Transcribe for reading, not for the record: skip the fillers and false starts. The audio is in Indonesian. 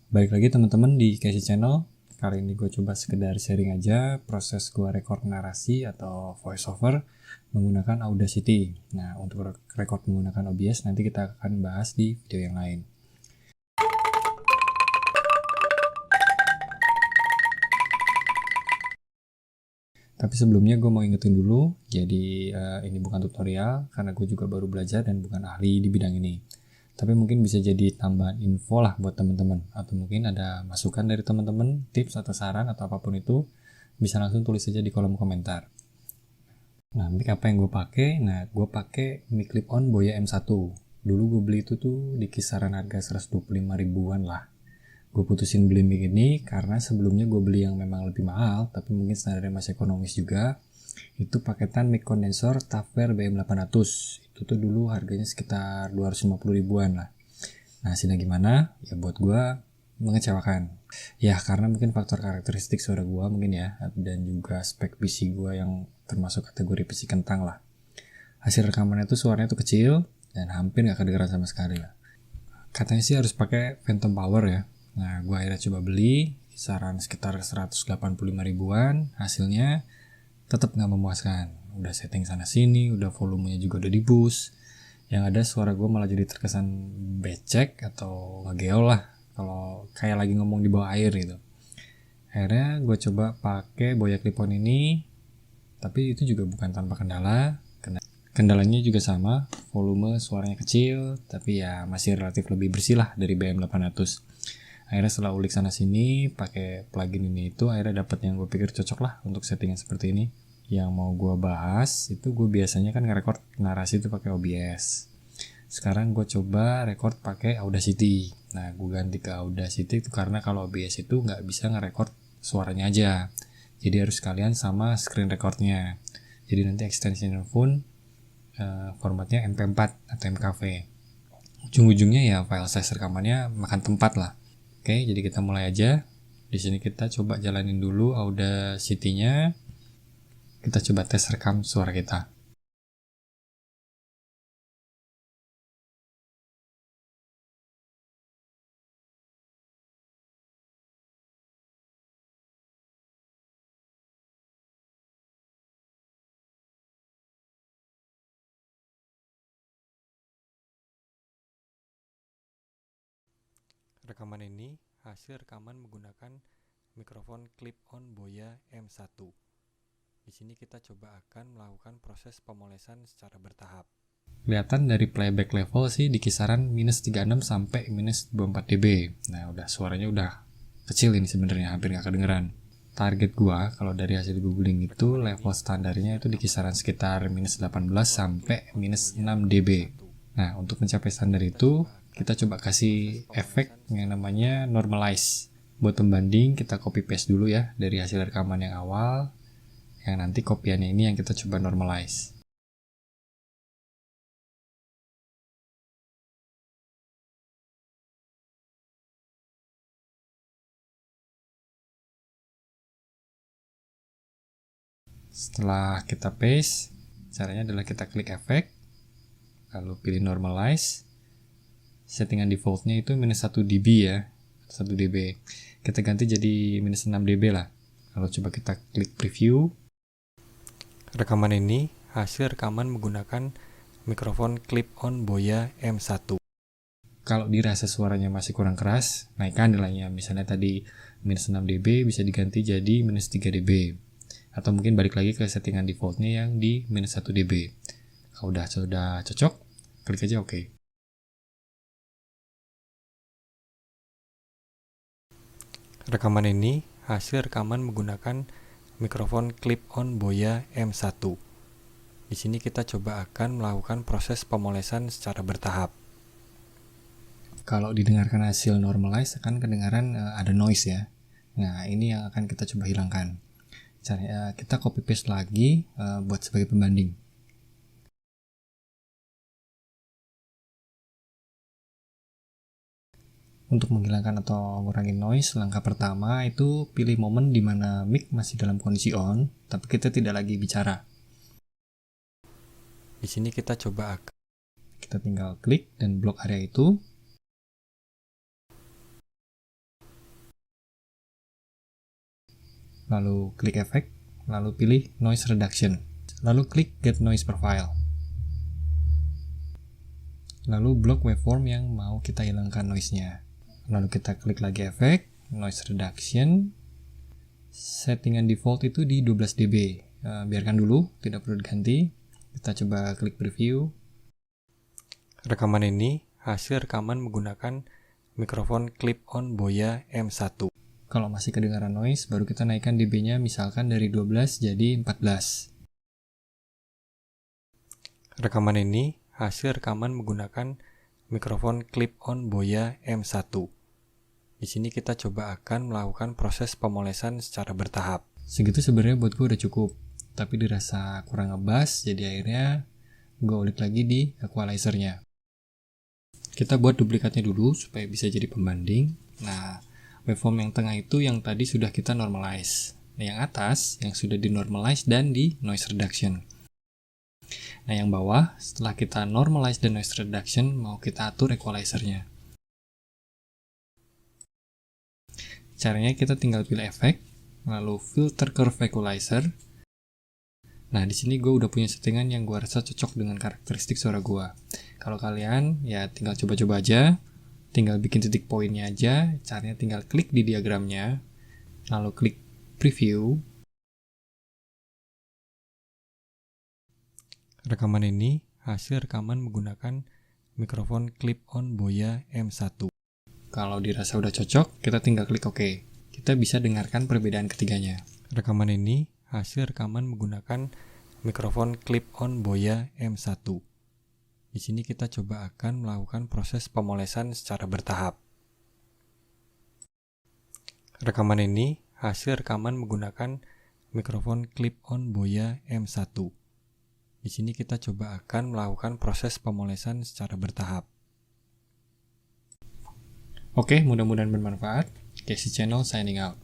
Balik lagi teman-teman di Casey Channel. Kali ini gue coba sekedar sharing aja proses gue record narasi atau voiceover menggunakan Audacity. Nah, untuk record menggunakan OBS nanti kita akan bahas di video yang lain. Tapi sebelumnya gue mau ingetin dulu, jadi ini bukan tutorial karena gue juga baru belajar dan bukan ahli di bidang ini. Tapi mungkin bisa jadi tambahan info lah buat teman-teman, atau mungkin ada masukan dari teman-teman, tips atau saran atau apapun itu, bisa langsung tulis saja di kolom komentar. Nah, mic apa yang gue pakai? Nah, gue pakai mic clip-on Boya M1. Dulu gue beli itu tuh di kisaran harga 125 ribuan lah. Gue putusin beli mic ini karena sebelumnya gue beli yang memang lebih mahal, tapi mungkin standarnya masih ekonomis juga. Itu paketan mic kondensor Taffer BM800. Itu tuh dulu harganya sekitar 250 ribuan lah. Nah, hasilnya gimana? Ya buat gue mengecewakan. Ya karena mungkin faktor karakteristik suara gue mungkin ya, dan juga spek PC gue yang termasuk kategori PC kentang lah. Hasil rekamannya tuh suaranya tuh kecil dan hampir gak kedengeran sama sekali lah. Katanya sih harus pakai phantom power ya. Nah, gue akhirnya coba beli kisaran sekitar 185 ribuan. Hasilnya tetap gak memuaskan. Udah setting sana sini, udah volumenya juga udah di boost. Yang ada suara gue malah jadi terkesan becek atau ngegeol lah. Kalau kayak lagi ngomong di bawah air gitu. Akhirnya gue coba pakai Boya Clip-on ini. Tapi itu juga bukan tanpa kendala. Kendalanya juga sama, volume suaranya kecil, tapi ya masih relatif lebih bersih lah dari BM800. Akhirnya setelah ulik sana sini, pakai plugin ini itu akhirnya dapat yang gue pikir cocok lah untuk settingan seperti ini. Yang mau gue bahas itu gue biasanya kan nge-record narasi itu pakai OBS. Sekarang gue coba record pakai Audacity. Nah, gue ganti ke Audacity itu karena kalau OBS itu nggak bisa nge-record suaranya aja. Jadi harus sekalian sama screen recordnya. Jadi nanti extension pun formatnya MP4 atau MKV. Ujung-ujungnya ya file size rekamannya makan tempat lah. Oke, jadi kita mulai aja. Di sini kita coba jalanin dulu Audacity-nya. Kita coba tes rekam suara kita. Rekaman ini hasil rekaman menggunakan mikrofon clip-on Boya M1. Di sini kita coba akan melakukan proses pemolesan secara bertahap. Kelihatan dari playback level sih di kisaran minus 36 sampai minus 24 dB. Nah, udah suaranya udah kecil ini sebenarnya, hampir nggak kedengeran. Target gua kalau dari hasil googling itu level standarnya itu di kisaran sekitar minus 18 sampai minus 6 dB. Nah, untuk mencapai standar itu kita coba kasih efek yang namanya normalize. Buat pembanding kita copy paste dulu ya dari hasil rekaman yang awal, yang nanti kopiannya ini yang kita coba normalize. Setelah kita paste, caranya adalah kita klik efek, lalu pilih normalize. Settingan defaultnya itu minus 1 dB ya, 1 dB. Kita ganti jadi minus 6 dB lah. Lalu coba kita klik preview. Rekaman ini hasil rekaman menggunakan mikrofon clip-on Boya M1. Kalau dirasa suaranya masih kurang keras, naikkan nilainya. Misalnya tadi minus 6 dB bisa diganti jadi minus 3 dB. Atau mungkin balik lagi ke settingan defaultnya yang di minus 1 dB. Kalau sudah cocok, klik aja OK. Rekaman ini hasil rekaman menggunakan mikrofon clip-on Boya M1. Di sini kita coba akan melakukan proses pemolesan secara bertahap. Kalau didengarkan hasil normalize akan kedengaran ada noise ya. Nah, ini yang akan kita coba hilangkan. Caranya kita copy paste lagi buat sebagai pembanding. Untuk menghilangkan atau mengurangi noise, langkah pertama itu pilih momen di mana mic masih dalam kondisi on, tapi kita tidak lagi bicara. Di sini kita coba kita tinggal klik dan blok area itu. lalu klik efek, lalu pilih noise reduction, lalu klik get noise profile, lalu blok waveform yang mau kita hilangkan noise-nya, lalu kita klik lagi efek, noise reduction, settingan default itu di 12 dB, biarkan dulu, tidak perlu diganti. Kita coba klik preview. Rekaman ini hasil rekaman menggunakan mikrofon clip-on Boya M1. Kalau masih kedengaran noise, baru kita naikkan dB-nya misalkan dari 12 jadi 14. Rekaman ini hasil rekaman menggunakan mikrofon clip-on Boya M1. Di sini kita coba akan melakukan proses pemolesan secara bertahap. Segitu sebenarnya buat gue udah cukup, tapi dirasa kurang ngebass, jadi akhirnya gue ulik lagi di equalizer-nya. Kita buat duplikatnya dulu supaya bisa jadi pembanding. Nah, waveform yang tengah itu yang tadi sudah kita normalize. Nah, yang atas yang sudah di normalize dan di noise reduction. Nah, yang bawah setelah kita normalize dan noise reduction mau kita atur equalizer-nya. Caranya kita tinggal pilih efek, lalu filter curve equalizer. Nah, di sini gue udah punya settingan yang gue rasa cocok dengan karakteristik suara gue. Kalau kalian, ya tinggal coba-coba aja, tinggal bikin titik poinnya aja, caranya tinggal klik di diagramnya, lalu klik preview. Rekaman ini hasil rekaman menggunakan mikrofon clip-on Boya M1. Kalau dirasa udah cocok, kita tinggal klik OK. Kita bisa dengarkan perbedaan ketiganya. Rekaman ini hasil rekaman menggunakan mikrofon clip-on Boya M1. Di sini kita coba akan melakukan proses pemolesan secara bertahap. Rekaman ini hasil rekaman menggunakan mikrofon clip-on Boya M1. Di sini kita coba akan melakukan proses pemolesan secara bertahap. Oke, mudah-mudahan bermanfaat. Casey Channel signing out.